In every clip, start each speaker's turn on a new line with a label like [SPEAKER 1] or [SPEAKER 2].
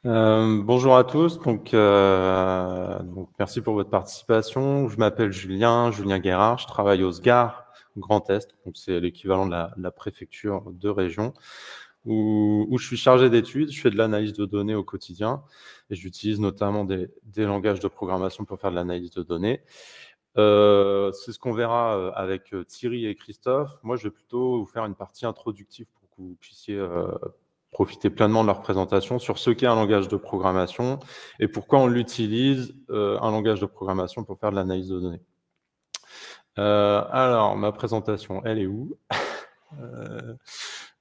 [SPEAKER 1] Bonjour à tous, donc merci pour votre participation. Je m'appelle Julien Guérard, je travaille au SGAR Grand Est, donc c'est l'équivalent de la préfecture de région, où je suis chargé d'études, je fais de l'analyse de données au quotidien, et j'utilise notamment des langages de programmation pour faire de l'analyse de données. C'est ce qu'on verra avec Thierry et Christophe. Moi, je vais plutôt vous faire une partie introductive pour que vous puissiez profiter pleinement de leur présentation sur ce qu'est un langage de programmation et pourquoi on l'utilise, un langage de programmation, pour faire de l'analyse de données. Alors, ma présentation, elle est où?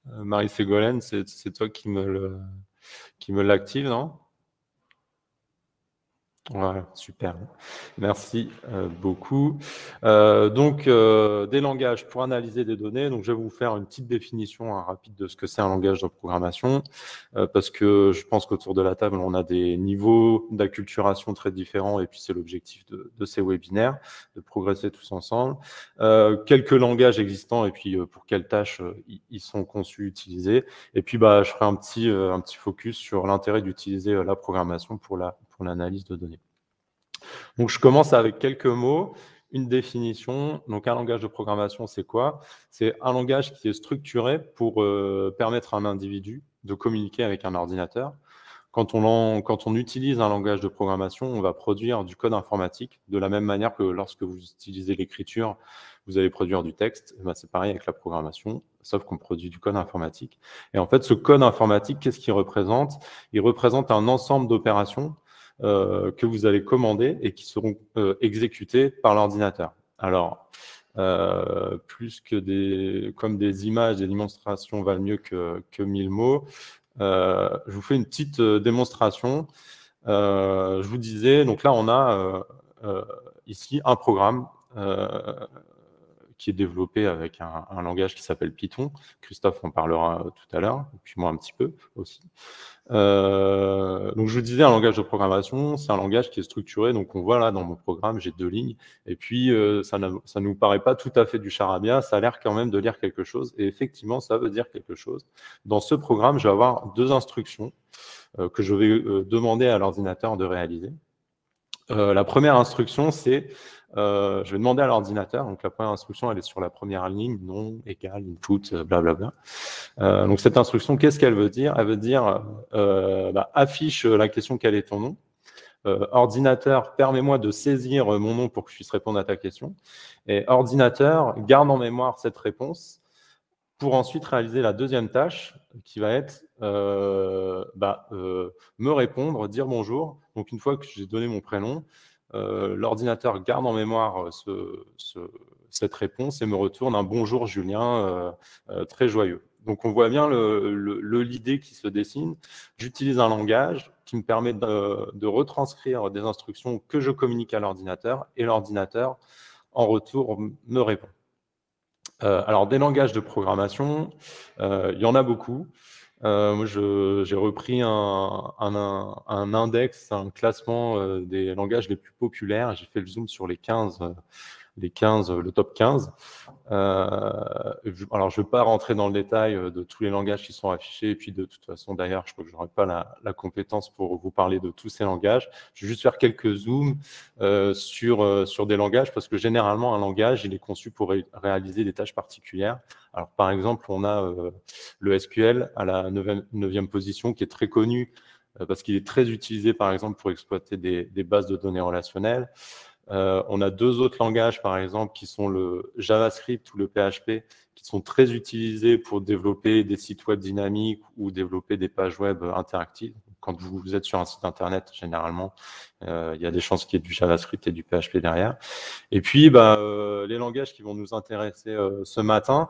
[SPEAKER 1] Marie-Ségolène, c'est toi qui me l'active, non? Voilà, super. Merci beaucoup. Des langages pour analyser des données. Donc, je vais vous faire une petite définition rapide de ce que c'est un langage de programmation, parce que je pense qu'autour de la table, on a des niveaux d'acculturation très différents, et puis c'est l'objectif de ces webinaires, de progresser tous ensemble. Quelques langages existants, et puis pour quelles tâches ils sont conçus, utilisés. Et puis, je ferai un petit focus sur l'intérêt d'utiliser la programmation pour l'analyse de données. Donc, je commence avec quelques mots, une définition. Donc, un langage de programmation, c'est quoi? C'est un langage qui est structuré pour permettre à un individu de communiquer avec un ordinateur. Quand on utilise un langage de programmation, on va produire du code informatique de la même manière que lorsque vous utilisez l'écriture, vous allez produire du texte. C'est pareil avec la programmation, sauf qu'on produit du code informatique. Et en fait, ce code informatique, qu'est-ce qu'il représente? Il représente un ensemble d'opérations que vous allez commander et qui seront exécutées par l'ordinateur. Alors, plus que comme des images, des démonstrations valent mieux que 1000 mots, je vous fais une petite démonstration. Je vous disais, donc là, on a ici un programme qui est développé avec un langage qui s'appelle Python. Christophe en parlera tout à l'heure, et puis moi un petit peu aussi. Donc je vous disais, un langage de programmation, c'est un langage qui est structuré. Donc on voit là dans mon programme, j'ai 2 lignes, et puis ça ne nous paraît pas tout à fait du charabia, ça a l'air quand même de lire quelque chose, et effectivement ça veut dire quelque chose. Dans ce programme, je vais avoir 2 instructions que je vais demander à l'ordinateur de réaliser. La première instruction, c'est, je vais demander à l'ordinateur, donc la première instruction, elle est sur la première ligne, nom, égal, input, blablabla. Donc cette instruction, qu'est-ce qu'elle veut dire? Elle veut dire, affiche la question, quel est ton nom? Ordinateur, permets-moi de saisir mon nom pour que je puisse répondre à ta question. Et ordinateur, garde en mémoire cette réponse pour ensuite réaliser la deuxième tâche, qui va être me répondre, dire bonjour. Donc, une fois que j'ai donné mon prénom, l'ordinateur garde en mémoire cette réponse et me retourne un bonjour Julien très joyeux. Donc, on voit bien l'idée qui se dessine. J'utilise un langage qui me permet de retranscrire des instructions que je communique à l'ordinateur, et l'ordinateur, en retour, me répond. Alors, des langages de programmation, il y en a beaucoup. Moi, j'ai repris un index, un classement des langages les plus populaires. J'ai fait le zoom sur le top 15. Alors, je ne vais pas rentrer dans le détail de tous les langages qui sont affichés. Et puis, de toute façon, d'ailleurs, je crois que je n'aurai pas la compétence pour vous parler de tous ces langages. Je vais juste faire quelques zooms sur des langages, parce que généralement, un langage, il est conçu pour réaliser des tâches particulières. Alors, par exemple, on a le SQL à la 9e position, qui est très connu parce qu'il est très utilisé, par exemple, pour exploiter des bases de données relationnelles. On a 2 autres langages, par exemple, qui sont le JavaScript ou le PHP, qui sont très utilisés pour développer des sites web dynamiques ou développer des pages web interactives. Quand vous êtes sur un site internet, généralement, il y a des chances qu'il y ait du JavaScript et du PHP derrière. Et puis, les langages qui vont nous intéresser ce matin,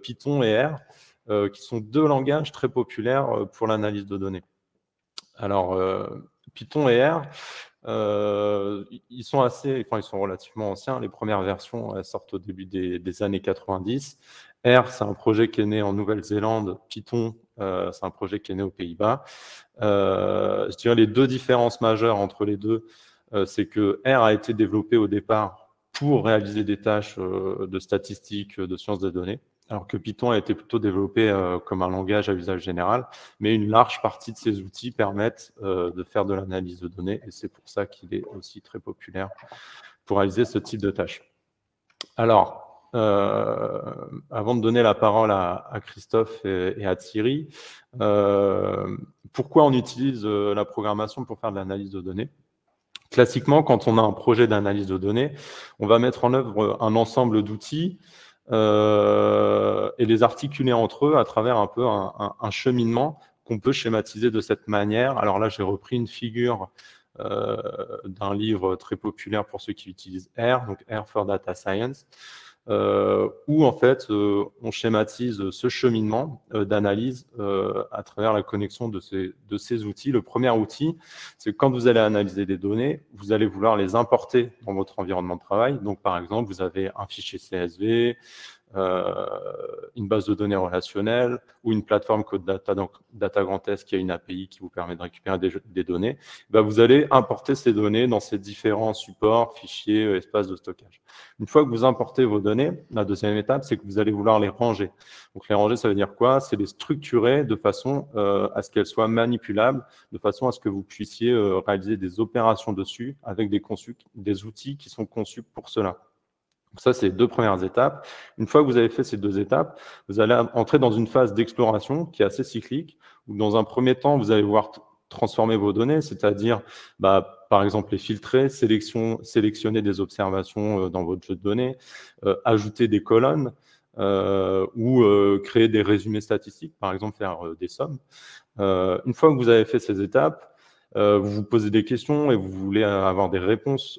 [SPEAKER 1] Python et R, qui sont 2 langages très populaires pour l'analyse de données. Alors, Python et R, ils sont relativement anciens. Les premières versions, elles sortent au début des années 90. R, c'est un projet qui est né en Nouvelle-Zélande. Python, c'est un projet qui est né aux Pays-Bas. Je dirais les 2 différences majeures entre les 2, c'est que R a été développé au départ pour réaliser des tâches de statistiques, de sciences des données. alors que Python a été plutôt développé comme un langage à usage général, mais une large partie de ces outils permettent de faire de l'analyse de données, et c'est pour ça qu'il est aussi très populaire pour réaliser ce type de tâches. Alors, avant de donner la parole à Christophe et à Thierry, pourquoi on utilise la programmation pour faire de l'analyse de données? Classiquement, quand on a un projet d'analyse de données, on va mettre en œuvre un ensemble d'outils et les articuler entre eux à travers un peu un cheminement qu'on peut schématiser de cette manière. Alors là, j'ai repris une figure d'un livre très populaire pour ceux qui utilisent R, donc R for Data Science, où en fait on schématise ce cheminement d'analyse à travers la connexion de ces outils. Le premier outil, c'est que quand vous allez analyser des données, vous allez vouloir les importer dans votre environnement de travail. Donc par exemple, vous avez un fichier CSV, une base de données relationnelle ou une plateforme CodeData, donc Data Grand S qui a une API qui vous permet de récupérer des données, vous allez importer ces données dans ces différents supports, fichiers, espaces de stockage. Une fois que vous importez vos données, la deuxième étape, c'est que vous allez vouloir les ranger. Donc les ranger, ça veut dire quoi? C'est les structurer de façon à ce qu'elles soient manipulables, de façon à ce que vous puissiez réaliser des opérations dessus avec des outils qui sont conçus pour cela. Donc ça, c'est les deux premières étapes. Une fois que vous avez fait ces deux étapes, vous allez entrer dans une phase d'exploration qui est assez cyclique, où dans un premier temps, vous allez voir transformer vos données, c'est-à-dire, par exemple, les filtrer, sélectionner des observations dans votre jeu de données, ajouter des colonnes ou créer des résumés statistiques, par exemple, faire des sommes. Une fois que vous avez fait ces étapes, vous vous posez des questions et vous voulez avoir des réponses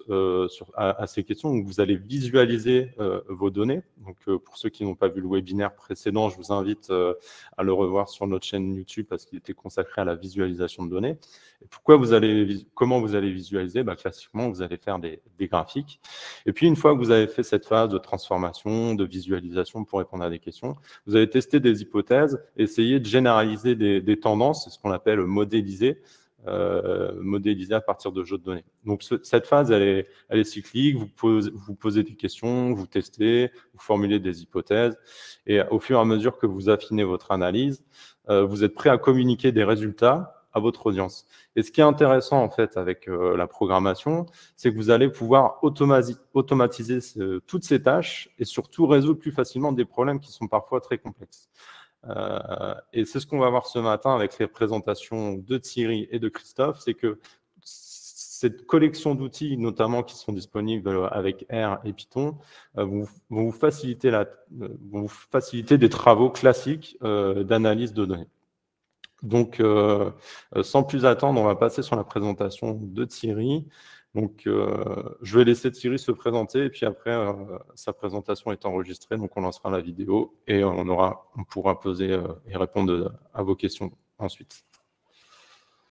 [SPEAKER 1] à ces questions. Donc, vous allez visualiser vos données. Donc, pour ceux qui n'ont pas vu le webinaire précédent, je vous invite à le revoir sur notre chaîne YouTube parce qu'il était consacré à la visualisation de données. Et comment vous allez visualiser? Classiquement, vous allez faire des graphiques. Et puis, une fois que vous avez fait cette phase de transformation, de visualisation pour répondre à des questions, vous allez tester des hypothèses, essayer de généraliser des tendances, c'est ce qu'on appelle modéliser. Modéliser à partir de jeux de données. Donc cette phase, elle est cyclique, vous posez des questions, vous testez, vous formulez des hypothèses, et au fur et à mesure que vous affinez votre analyse, vous êtes prêt à communiquer des résultats à votre audience. Et ce qui est intéressant en fait avec la programmation, c'est que vous allez pouvoir automatiser toutes ces tâches et surtout résoudre plus facilement des problèmes qui sont parfois très complexes. Et c'est ce qu'on va voir ce matin avec les présentations de Thierry et de Christophe, c'est que cette collection d'outils, notamment qui sont disponibles avec R et Python, vont vous faciliter des travaux classiques d'analyse de données. Donc, sans plus attendre, on va passer sur la présentation de Thierry. Donc, je vais laisser Thierry se présenter et puis après, sa présentation est enregistrée, donc on lancera la vidéo et on pourra poser et répondre à vos questions ensuite.